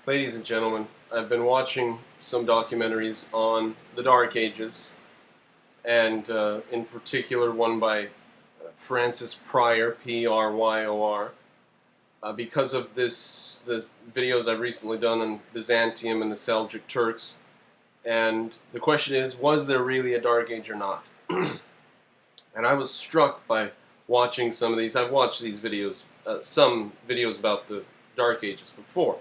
Ladies and gentlemen, I've been watching some documentaries on the Dark Ages, and in particular one by Francis Pryor, Pryor, because of the videos I've recently done on Byzantium and the Seljuk Turks. And the question is, was there really a Dark Age or not? And I was struck by watching some of these. I've watched these videos, some videos about the Dark Ages before.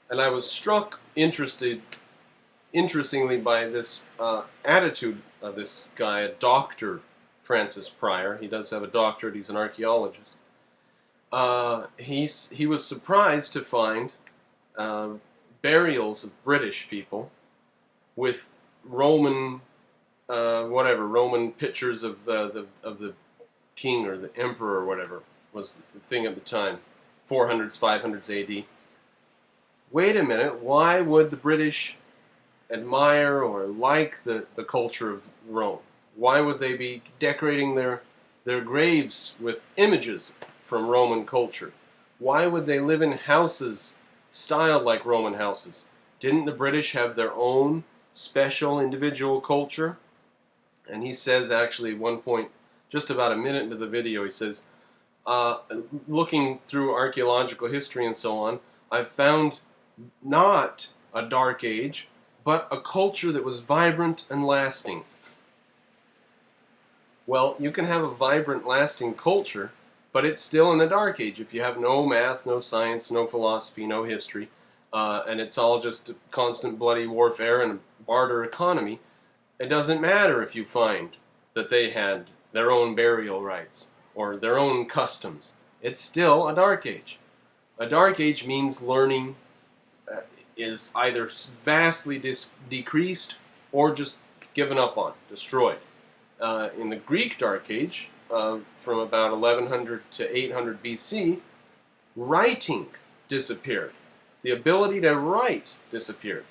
And I was struck, interestingly, by this attitude of this guy, Dr. Francis Pryor. He does have a doctorate. He's an archaeologist. He was surprised to find burials of British people with Roman, Roman pictures of the king or the emperor or whatever was the thing at the time, 400s, 500s A.D. Wait a minute, why would the British admire or like the culture of Rome? Why would they be decorating their graves with images from Roman culture? Why would they live in houses styled like Roman houses? Didn't the British have their own special individual culture? And he says, actually, at one point, just about a minute into the video, he says, looking through archaeological history and so on, I've found not a dark age, but a culture that was vibrant and lasting. Well, you can have a vibrant, lasting culture, but it's still in the dark age if you have no math, no science, no philosophy, no history, and it's all just constant bloody warfare and a barter economy. It doesn't matter if you find that they had their own burial rites or their own customs. It's still a dark age. A dark age means learning is either vastly decreased or just given up on, destroyed. In the Greek Dark Age, from about 1100 to 800 BC, writing disappeared. The ability to write disappeared.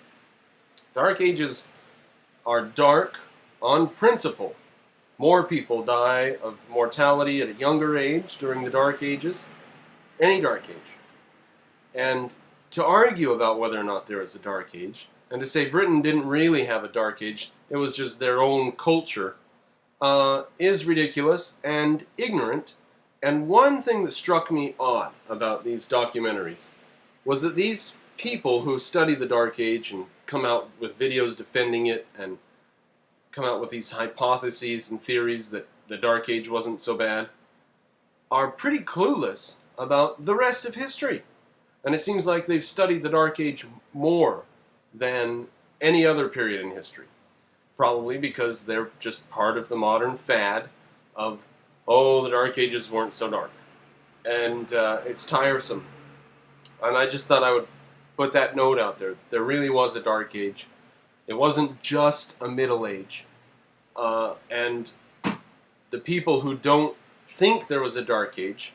Dark Ages are dark on principle. More people die of mortality at a younger age during the Dark Ages, any Dark Age. And to argue about whether or not there is a Dark Age, and to say Britain didn't really have a Dark Age, it was just their own culture, is ridiculous and ignorant. And one thing that struck me odd about these documentaries was that these people who study the Dark Age and come out with videos defending it and come out with these hypotheses and theories that the Dark Age wasn't so bad, are pretty clueless about the rest of history. And it seems like they've studied the Dark Age more than any other period in history. Probably because they're just part of the modern fad of, oh, the Dark Ages weren't so dark. And it's tiresome. And I just thought I would put that note out there. There really was a Dark Age. It wasn't just a Middle Age. And the people who don't think there was a Dark Age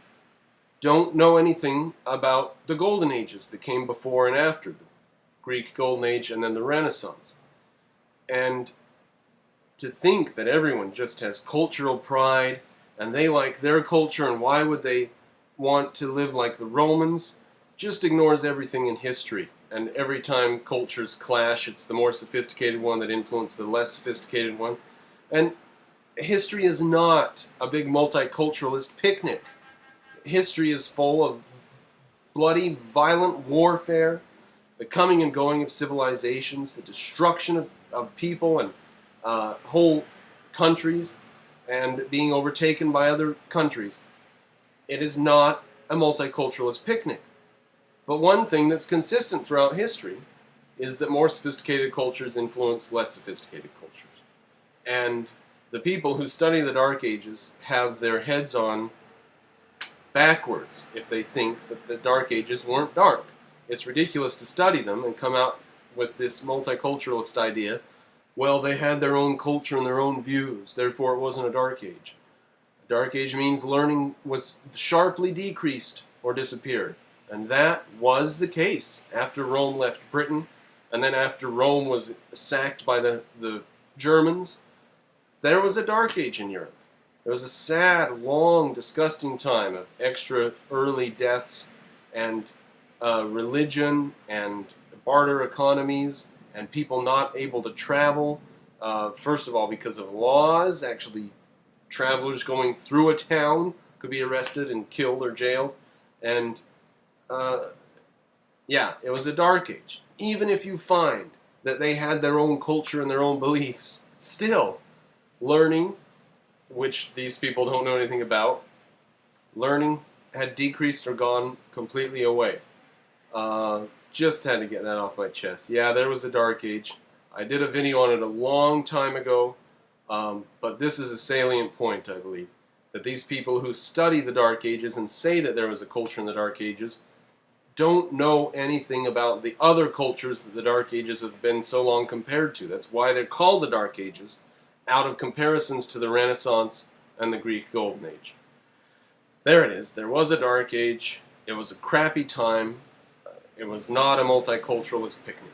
don't know anything about the Golden Ages that came before and after the Greek Golden Age and then the Renaissance. And to think that everyone just has cultural pride and they like their culture and why would they want to live like the Romans just ignores everything in history. And every time cultures clash, it's the more sophisticated one that influences the less sophisticated one. And history is not a big multiculturalist picnic. History is full of bloody, violent warfare, the coming and going of civilizations, the destruction of people and whole countries, and being overtaken by other countries. It is not a multiculturalist picnic. But one thing that's consistent throughout history is that more sophisticated cultures influence less sophisticated cultures. And the people who study the Dark Ages have their heads on backwards if they think that the Dark Ages weren't dark. It's ridiculous to study them and come out with this multiculturalist idea. Well, they had their own culture and their own views, therefore it wasn't a Dark Age. A Dark Age means learning was sharply decreased or disappeared. And that was the case after Rome left Britain, and then after Rome was sacked by the Germans. There was a Dark Age in Europe. There was a sad, long, disgusting time of extra early deaths and religion and barter economies and people not able to travel. First of all, because of laws, actually, travelers going through a town could be arrested and killed or jailed. And uh, yeah, it was a dark age. Even if you find that they had their own culture and their own beliefs, still, learning, which these people don't know anything about, learning had decreased or gone completely away. Just had to get that off my chest. Yeah, there was a dark age. I did a video on it a long time ago, but this is a salient point, I believe, that these people who study the Dark Ages and say that there was a culture in the Dark Ages don't know anything about the other cultures that the Dark Ages have been so long compared to. That's why they're called the Dark Ages, out of comparisons to the Renaissance and the Greek Golden Age. There it is. There was a Dark Age. It was a crappy time. It was not a multiculturalist picnic.